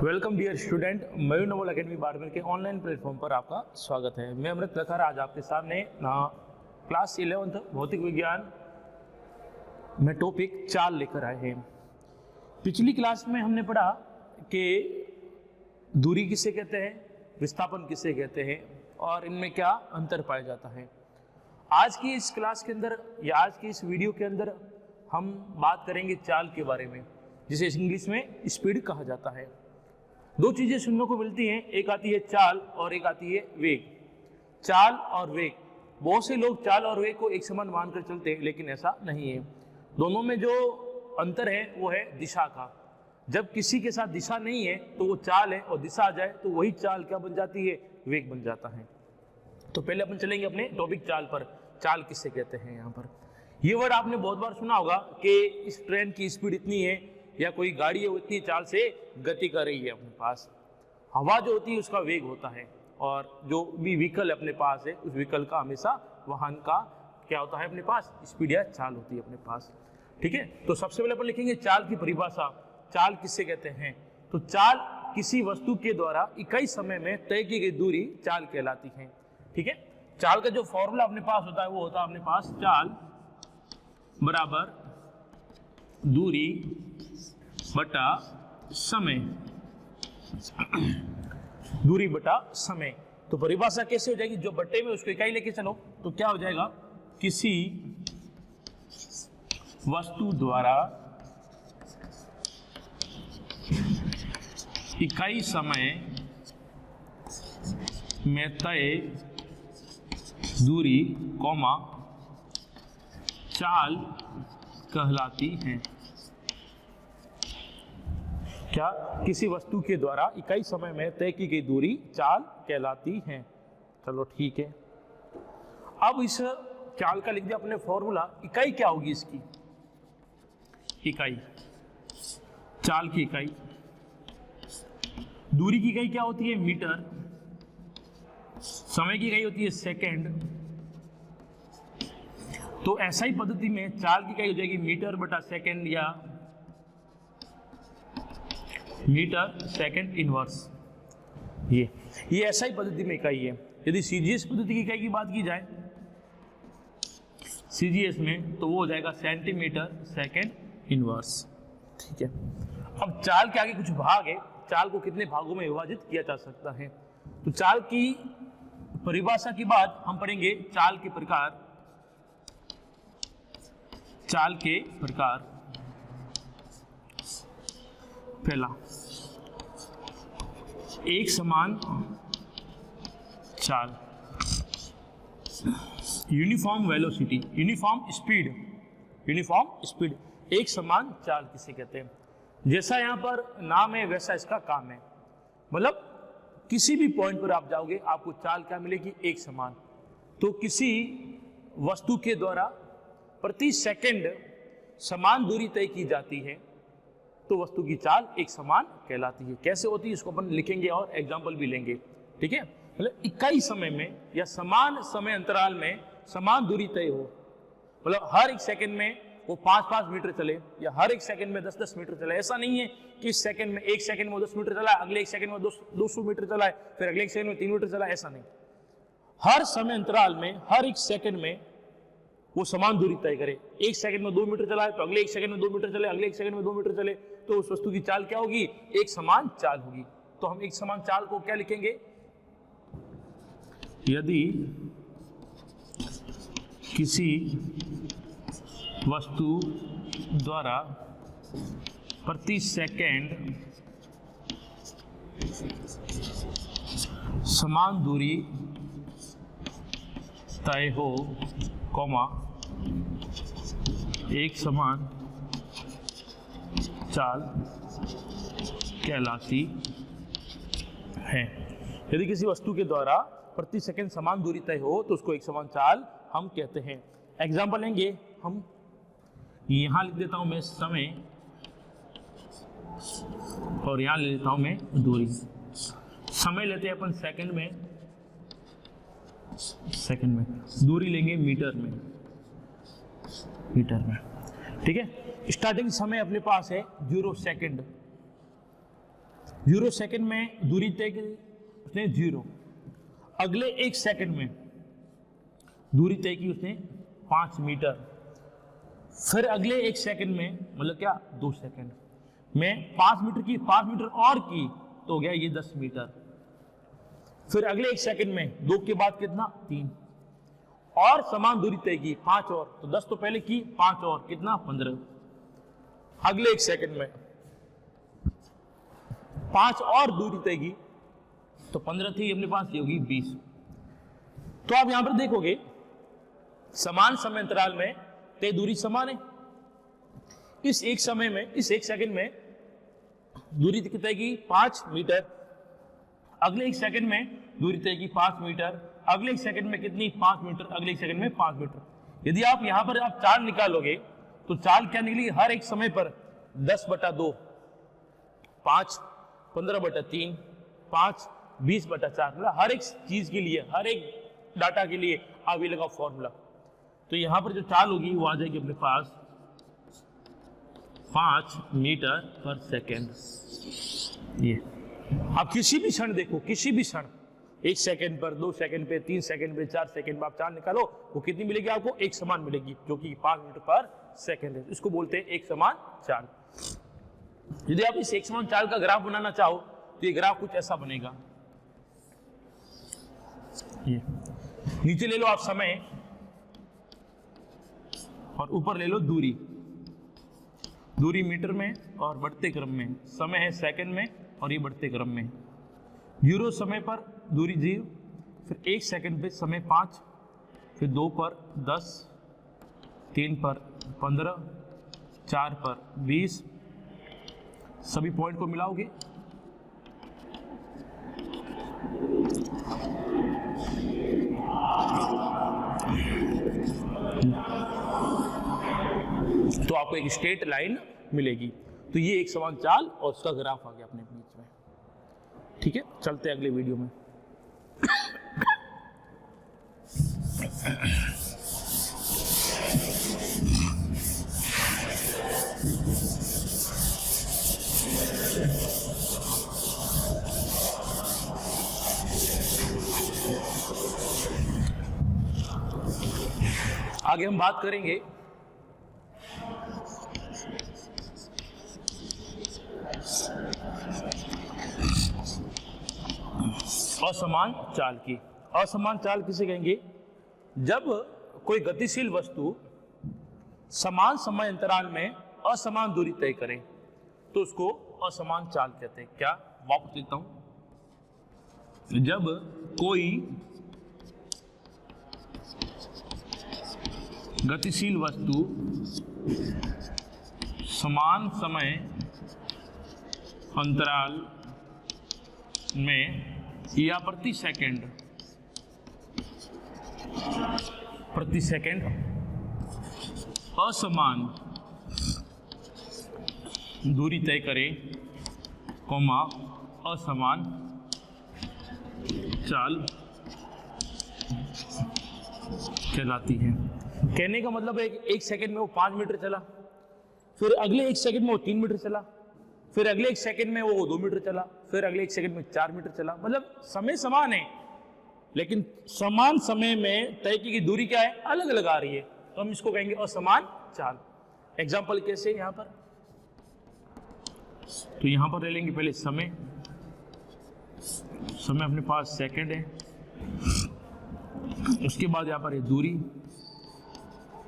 Welcome dear student, मयूर Naval academy Barmer के online platform पर आपका स्वागत है। मैं अमृत लखार आज आपके सामने क्लास 11 भौतिक विज्ञान में टॉपिक चाल लेकर आए हैं। पिछली क्लास में हमने पढ़ा कि दूरी किसे कहते हैं, विस्थापन किसे कहते हैं और इनमें क्या अंतर पाया जाता है। आज की इस क्लास के अंदर या आज की इस वीडियो के अंदर हम बात करेंगे चाल के बारे में, जिसे इंग्लिश में स्पीड कहा जाता है। दो चीजें सुनने को मिलती हैं, एक आती है चाल और एक आती है वेग। चाल और वेग, बहुत से लोग चाल और वेग को एक समान मानकर चलते हैं, लेकिन ऐसा नहीं है। दोनों में जो अंतर है वो है दिशा का। जब किसी के साथ दिशा नहीं है तो वो चाल है, और दिशा आ जाए तो वही चाल क्या बन जाती है, वेग बन जाता है। तो पहले अपन चलेंगे अपने टॉपिक चाल पर। चाल किसे कहते हैं। यहाँ पर ये वर्ड आपने बहुत बार सुना होगा कि इस ट्रेन की स्पीड इतनी है, या कोई गाड़ी है वो इतनी चाल से गति कर रही है अपने पास। हवा जो होती है उसका वेग होता है, और जो भी व्हीकल अपने पास है उस व्हीकल का हमेशा वाहन का क्या होता है, अपने पास स्पीड या चाल होती है अपने पास। ठीक है, तो सबसे पहले अपन लिखेंगे चाल की परिभाषा। चाल किसे कहते हैं। तो चाल किसी वस्तु के द्वारा इकाई समय में तय की गई दूरी चाल कहलाती है। ठीक है, चाल का जो फॉर्मूला अपने पास होता है वो होता है अपने पास चाल बराबर दूरी बटा समय। दूरी बटा समय, तो परिभाषा कैसे हो जाएगी, जो बट्टे में उसको इकाई लेके चलो तो क्या हो जाएगा, किसी वस्तु द्वारा इकाई समय में तय दूरी कॉमा चाल कहलाती है। क्या, किसी वस्तु के द्वारा इकाई समय में तय की गई दूरी चाल कहलाती है। चलो ठीक है, अब इस चाल का लिख दिया अपने फॉर्मूला। इकाई क्या होगी इसकी, इकाई, चाल की इकाई। दूरी की इकाई क्या होती है, मीटर। समय की इकाई होती है सेकंड। तो ऐसा ही पद्धति में चाल की इकाई हो जाएगी मीटर बटा सेकंड, या मीटर सेकंड इनवर्स। ये ऐसा ही पद्धति में इकाई है। यदि सीजीएस पद्धति की इकाई की बात की जाए सीजीएस में, तो वो हो जाएगा सेंटीमीटर सेकंड इनवर्स। ठीक है, अब चाल के आगे कुछ भाग है। चाल को कितने भागों में विभाजित किया जा सकता है। तो चाल की परिभाषा के बाद हम पढ़ेंगे चाल के प्रकार। चाल के प्रकार, पहला एक समान चाल, uniform velocity, uniform speed. Uniform speed, एक समान चाल किसे कहते हैं। जैसा यहां पर नाम है वैसा इसका काम है। मतलब किसी भी पॉइंट पर आप जाओगे आपको चाल क्या मिलेगी, एक समान। तो किसी वस्तु के द्वारा प्रति सेकंड समान दूरी तय की जाती है तो वस्तु की चाल एक समान कहलाती है। कैसे होती है इसको अपन लिखेंगे और एग्जाम्पल भी लेंगे। ठीक है, मतलब इकाई समय में या समान समय अंतराल में समान दूरी तय हो। मतलब हर एक सेकंड में वो 5-5 मीटर चले, या हर एक सेकंड में 10-10 मीटर चले। ऐसा नहीं है कि इस सेकंड में, एक सेकंड में 10 मीटर चला, अगले एक सेकंड में 200 मीटर चला है, फिर अगले एक सेकंड में 3 मीटर चला, ऐसा नहीं। हर समय अंतराल में हर एक सेकंड में वो समान दूरी तय करे। एक सेकंड में 2 मीटर चला है तो अगले एक सेकंड में 2 मीटर चले, अगले एक सेकंड में 2 मीटर चले, तो उस वस्तु की चाल क्या होगी, एक समान चाल होगी। तो हम एक समान चाल को क्या लिखेंगे, यदि किसी वस्तु द्वारा प्रति सेकंड समान दूरी तय हो, कॉमा एक समान चाल कहलाती है। यदि किसी वस्तु के द्वारा प्रति सेकंड समान दूरी तय हो तो उसको एक समान चाल हम कहते हैं। एग्जाम्पल लेंगे हम, यहां लिख देता हूं मैं समय, और यहां ले लेता हूं मैं दूरी। समय लेते हैं अपन सेकंड में, दूरी लेंगे मीटर में। मीटर में। ठीक है, स्टार्टिंग समय अपने पास है 0 सेकंड, 0 सेकंड में दूरी तय की उसने 0, अगले 1 सेकंड में दूरी तय की उसने 5 मीटर, फिर अगले 1 सेकंड में मतलब क्या 2 सेकंड में 5 मीटर की, 5 मीटर और की तो हो गया ये 10 मीटर, फिर अगले 1 सेकंड में 2 के बाद कितना 3 और समान दूरी तय की 5 और, तो 10 तो पहले की 5 और कितना 15, अगले 1 सेकंड में 5 और दूरी तय की तो 15 थी अपने पास, ये होगी 20। तो आप यहां पर देखोगे समान समय अंतराल में तय दूरी समान है। इस एक समय में, इस 1 सेकंड में दूरी तय की 5 मीटर, अगले 1 सेकंड में दूरी तय की 5 मीटर, अगले 1 सेकंड में कितनी 5 मीटर, अगले 1 सेकंड में 5 मीटर। यदि आप यहां पर आप चाल निकालोगे तो चाल क्या निकलेगी, हर एक समय पर 10/2, 5, 15/3, 5, 20/4, मतलब हर एक चीज के लिए, हर एक डाटा के लिए आप ये लगाओ फॉर्मूला। तो यहां पर जो चाल होगी वो आ जाएगी अपने पास 5 मीटर पर सेकेंड। ये आप किसी भी क्षण देखो, किसी भी क्षण 1 सेकंड पर, 2 सेकंड पे, 3 सेकंड पे, 4 सेकंड में आप चाल निकालो, वो कितनी मिलेगी आपको, एक समान मिलेगी, जो कि 5 मीटर पर सेकंड है। इसको बोलते हैं एक समान चाल। यदि आप इस एक समान चाल का ग्राफ बनाना चाहो तो ये ग्राफ कुछ ऐसा बनेगा। ये नीचे ले लो आप समय और ऊपर ले लो दूरी, दूरी मीटर में और बढ़ते क्रम में, समय है सेकंड में और ये बढ़ते क्रम में। 0 समय पर दूरी 0, फिर 1 सेकंड पे समय 5, फिर 2 पर 10, 3 पर 15, 4 पर 20, सभी पॉइंट को मिलाओगे तो आपको एक स्ट्रेट लाइन मिलेगी। तो ये एक समान चाल और उसका ग्राफ आ गया अपने बीच में। ठीक है, चलते हैं अगले वीडियो में। आगे हम बात करेंगे असमान चाल की। असमान चाल किसे कहेंगे, जब कोई गतिशील वस्तु समान समय अंतराल में असमान दूरी तय करे तो उसको असमान चाल कहते हैं। क्या, वापस लिखता हूं, जब कोई गतिशील वस्तु समान समय अंतराल में या प्रति सेकंड असमान दूरी तय करे, कॉमा असमान चाल कहलाती है। कहने का मतलब है कि 1 सेकंड में वो 5 मीटर चला, फिर अगले 1 सेकंड में वो 3 मीटर चला, फिर अगले 1 सेकंड में वो 2 मीटर चला, फिर अगले 1 सेकंड में 4 मीटर चला। मतलब समय समान है लेकिन समान समय में तय की दूरी क्या है, अलग अलग आ रही है, तो हम इसको कहेंगे असमान चाल। एग्जाम्पल कैसे, यहां पर तो यहां पर ले लेंगे पहले समय अपने पास सेकंड है, उसके बाद यहां पर है दूरी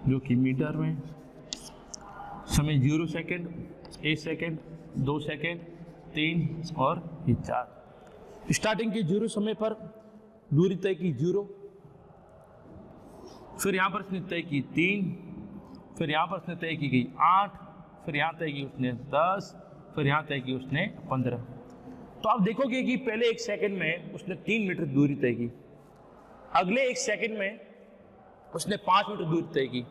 जो कि मीटर में, समय 0 सेकंड, 1 सेकंड, 2 सेकंड, 3 और ये 4। स्टार्टिंग के 0 समय पर दूरी तय की 0, फिर यहां पर इसने तय की 3, फिर यहां पर उसने तय की गई 8, फिर यहां तय की उसने 10, फिर यहां तय की उसने 15। तो आप देखोगे कि पहले 1 सेकंड में उसने 3 मीटर दूरी तय की, अगले 1 सेकंड में उसने 5 मीटर दूरी तय की,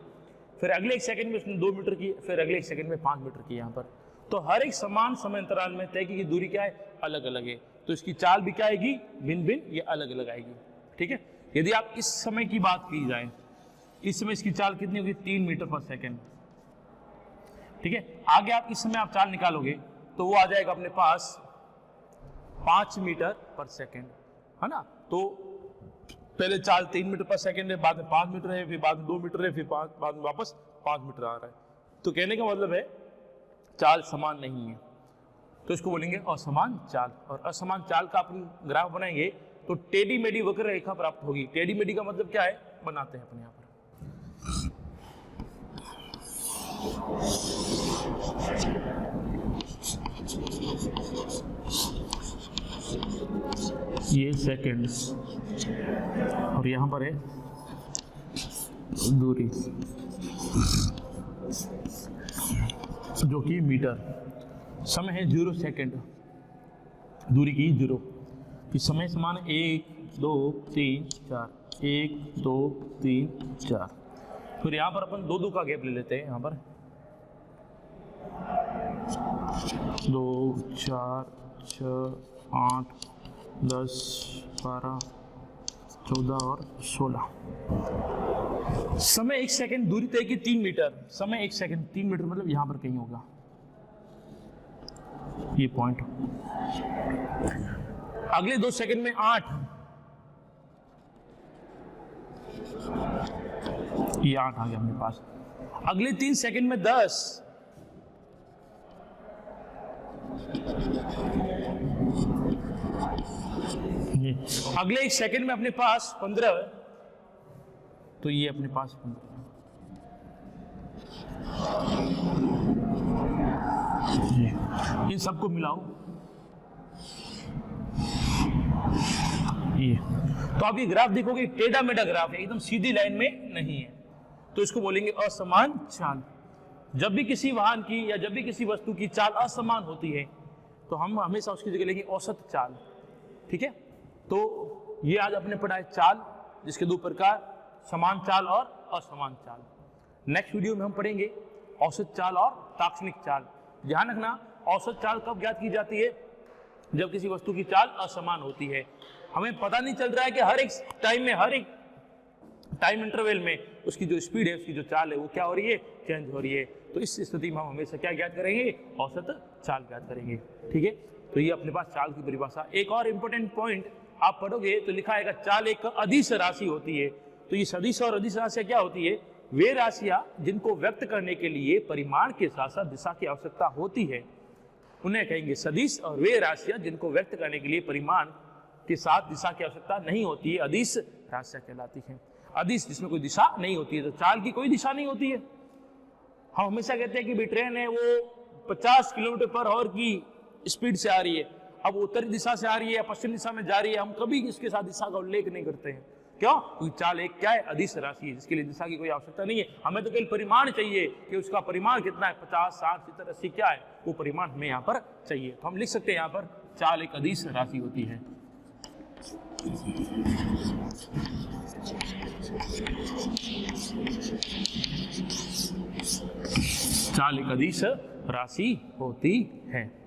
फिर अगले 1 सेकंड में उसने 2 मीटर की, फिर अगले 1 सेकंड में 5 मीटर की। यहाँ पर तो हर एक समान समय अंतराल में तय की दूरी क्या है, अलग अलग है, तो इसकी चाल भी क्या आएगी, भिन्न भिन्न, ये अलग अलग आएगी। ठीक है, यदि आप इस समय की बात की जाए, इस समय इसकी चाल कितनी होगी, 3 मीटर पर सेकंड। ठीक है, आगे आप इस समय आप चाल निकालोगे तो वो आ जाएगा अपने पास 5 मीटर पर सेकेंड, है ना। तो पहले चाल 3 मीटर पर सेकेंड है, बाद में 5 मीटर है, फिर बाद में 2 मीटर है, फिर बाद में वापस 5 मीटर आ रहा है। तो कहने का मतलब है चाल समान नहीं है, तो इसको बोलेंगे असमान चाल। और असमान चाल का अपन ग्राफ बनाएंगे तो टेढ़ी मेढ़ी वक्र रेखा प्राप्त होगी। टेढ़ी मेढ़ी का मतलब क्या है, बनाते हैं अपने यहाँ पर। ये सेकंड और यहाँ पर है दूरी जो कि मीटर, समय है 0 सेकंड, दूरी की 0, फिर समय समान 1 2 3 4, 1 2 3 4। फिर यहाँ पर अपन 2 का गैप ले लेते हैं, यहाँ पर 2 4 6 8 10 12 14 और 16। समय 1 सेकंड, दूरी तय की 3 मीटर, समय 1 सेकंड 3 मीटर मतलब यहां पर कहीं होगा ये पॉइंट। अगले 2 सेकंड में 8, ये 8 आ गया अपने पास। अगले 3 सेकंड में 10, अगले 1 सेकंड में अपने पास 15, तो ये अपने पास 15। इन सबको मिलाओ ये, तो आप ये ग्राफ देखोगे टेढ़ा मेढ़ा ग्राफ है, एकदम सीधी लाइन में नहीं है, तो इसको बोलेंगे असमान चाल। जब भी किसी वाहन की या जब भी किसी वस्तु की चाल असमान होती है तो हम हमेशा उसकी जगह लेंगे औसत चाल। ठीक है, तो ये आज आपने पढ़ा है चाल, जिसके 2 प्रकार, समान चाल और असमान चाल। नेक्स्ट वीडियो में हम पढ़ेंगे औसत चाल और ताक्षणिक चाल। ध्यान रखना, औसत चाल कब ज्ञात की जाती है, जब किसी वस्तु की चाल असमान होती है। हमें पता नहीं चल रहा है कि हर एक टाइम में, हर एक टाइम इंटरवल में उसकी जो स्पीड है, उसकी जो चाल है वो क्या हो रही है, चेंज हो रही है। तो इस स्थिति में हम हमेशा क्या ज्ञात करेंगे, औसत चाल ज्ञात करेंगे। ठीक है, तो ये अपने पास चाल की परिभाषा। एक और इंपॉर्टेंट पॉइंट आप पढ़ोगे तो लिखा है चाल एक अदिश राशि होती है। तो ये सदिश और अदिश राशियां क्या होती है, वे राशियां जिनको व्यक्त करने के लिए परिमाण के साथ साथ दिशा की आवश्यकता होती है, उन्हें कहेंगे सदिश। और वे राशियां जिनको व्यक्त करने के लिए परिमाण के साथ दिशा की आवश्यकता नहीं होती है, अदिश राशियां कहलाती हैं। अदिश जिसमें कोई दिशा नहीं होती है, तो चाल की कोई दिशा नहीं होती है। हम हमेशा कहते हैं कि भी ट्रेन है वो 50 किलोमीटर पर आवर की स्पीड से आ रही है, अब उत्तरी दिशा से आ रही है या पश्चिम दिशा में जा रही है, हम कभी इसके साथ दिशा का उल्लेख नहीं करते हैं। क्यों? क्योंकि चाल एक क्या है, अदिश राशि है, जिसके लिए दिशा की कोई आवश्यकता नहीं है। हमें तो केवल परिमाण चाहिए कि उसका परिमाण कितना है, 50 60 70 80 क्या है, वो परिमाण हमें यहाँ पर चाहिए। तो हम लिख सकते हैं यहाँ पर चाल एक अदिश राशि होती है। चाल एक अदिश राशि होती है।